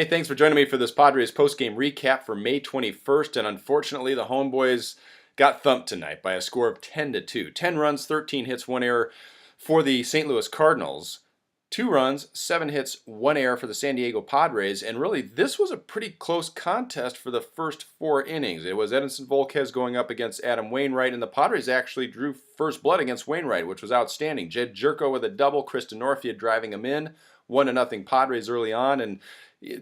Hey, thanks for joining me for this Padres postgame recap for May 21st. And unfortunately, the Homeboys got thumped tonight by a score of 10-2. 10 runs, 13 hits, 1 error for the St. Louis Cardinals. 2 runs, 7 hits, 1 error for the San Diego Padres. And really, this was a pretty close contest for the first 4 innings. It was Edinson Volquez going up against Adam Wainwright, and the Padres actually drew first blood against Wainwright, which was outstanding. Jed Jerko with a double, Chris Denorfia driving him in. 1-0 Padres early on, and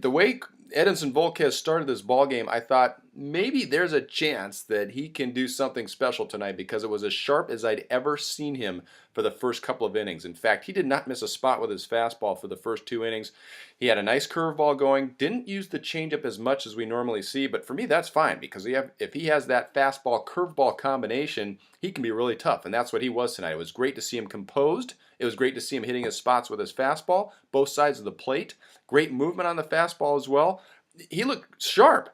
the way Edinson Volquez started this ballgame, I thought maybe there's a chance that he can do something special tonight because it was as sharp as I'd ever seen him for the first couple of innings. In fact, he did not miss a spot with his fastball for the first 2 innings. He had a nice curveball going, didn't use the changeup as much as we normally see, but for me that's fine because if he has that fastball-curveball combination, he can be really tough, and that's what he was tonight. It was great to see him composed. It was great to see him hitting his spots with his fastball, both sides of the plate. Great movement on the fastball as well. He looked sharp.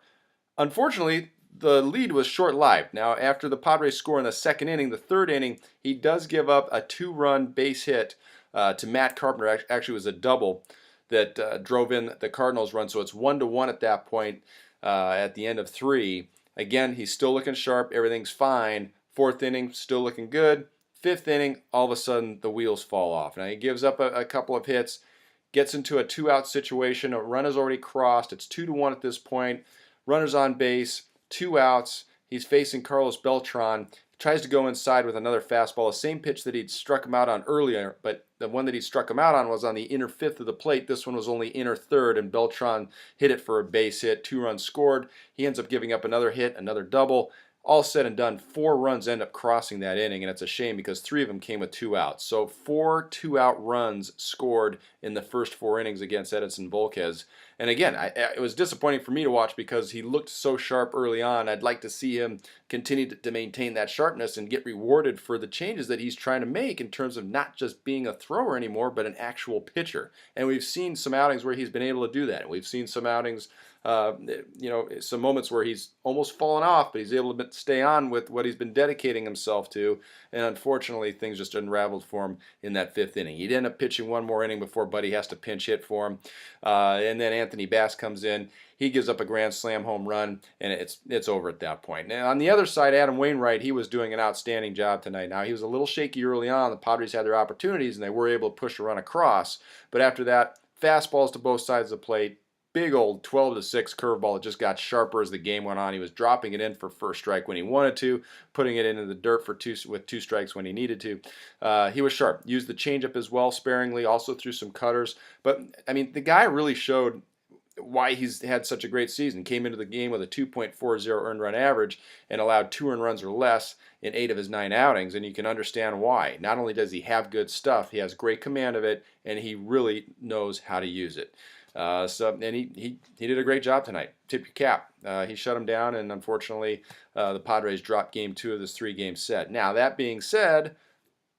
Unfortunately, the lead was short-lived. Now, after the Padres score in the second inning, the third inning, he does give up a 2-run base hit to Matt Carpenter. Actually, it was a double that drove in the Cardinals run, so it's 1-1 at that point at the end of 3. Again, he's still looking sharp. Everything's fine. 4th inning, still looking good. 5th inning, all of a sudden, the wheels fall off. Now, he gives up a couple of hits, gets into a 2-out situation. A run is already crossed. It's 2-1 at this point. Runners on base, 2 outs. He's facing Carlos Beltran. Tries to go inside with another fastball, the same pitch that he'd struck him out on earlier, but the one that he struck him out on was on the inner 5th of the plate. This one was only inner 3rd, and Beltran hit it for a base hit. 2 runs scored. He ends up giving up another hit, another double. All said and done, 4 runs end up crossing that inning, and it's a shame because 3 of them came with 2 outs. So 4 2-out runs scored in the first 4 innings against Edinson Volquez. And again, it was disappointing for me to watch because he looked so sharp early on. I'd like to see him continue to maintain that sharpness and get rewarded for the changes that he's trying to make in terms of not just being a thrower anymore, but an actual pitcher. And we've seen some outings where he's been able to do that. We've seen some outings, some moments where he's almost fallen off, but he's able to stay on with what he's been dedicating himself to. And unfortunately, things just unraveled for him in that 5th inning. He'd end up pitching 1 more inning before Buddy has to pinch hit for him. And then Anthony Bass comes in. He gives up a grand slam home run, and it's over at that point. Now, on the other side, Adam Wainwright, he was doing an outstanding job tonight. Now, he was a little shaky early on. The Padres had their opportunities, and they were able to push a run across. But after that, fastballs to both sides of the plate. Big old 12-6 curveball that just got sharper as the game went on. He was dropping it in for first strike when he wanted to, putting it into the dirt with 2 strikes when he needed to. He was sharp. Used the changeup as well sparingly, also threw some cutters. But, I mean, the guy really showed why he's had such a great season. Came into the game with a 2.40 earned run average and allowed 2 earned runs or less in 8 of his 9 outings, and you can understand why. Not only does he have good stuff, he has great command of it, and he really knows how to use it. He did a great job tonight. Tip your cap. He shut him down, and unfortunately, the Padres dropped Game 2 of this 3-game set. Now, that being said,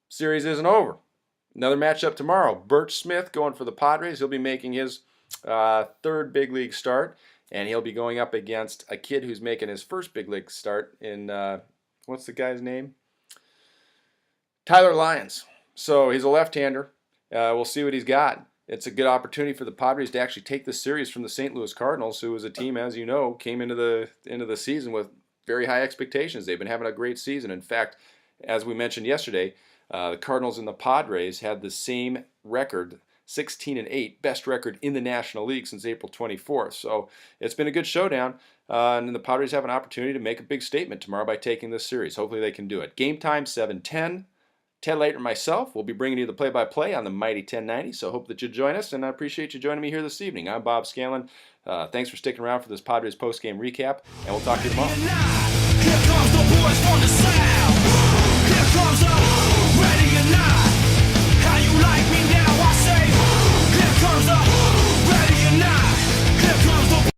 series isn't over. Another matchup tomorrow. Birch Smith going for the Padres. He'll be making his 3rd big league start, and he'll be going up against a kid who's making his first big league start in, what's the guy's name? Tyler Lyons. So he's a left-hander. We'll see what he's got. It's a good opportunity for the Padres to actually take this series from the St. Louis Cardinals, who was a team, as you know, came into the season with very high expectations. They've been having a great season. In fact, as we mentioned yesterday, the Cardinals and the Padres had the same record, 16-8, best record in the National League since April 24th. So it's been a good showdown, and the Padres have an opportunity to make a big statement tomorrow by taking this series. Hopefully they can do it. Game time, 7:10. Ted Leiter and myself will be bringing you the play-by-play on the Mighty 1090, so hope that you join us, and I appreciate you joining me here this evening. I'm Bob Scanlon. Thanks for sticking around for this Padres post-game recap, and we'll talk to you tomorrow. Here comes the boys from the South. Here comes the ready or not. How you like me now, I say. Here comes the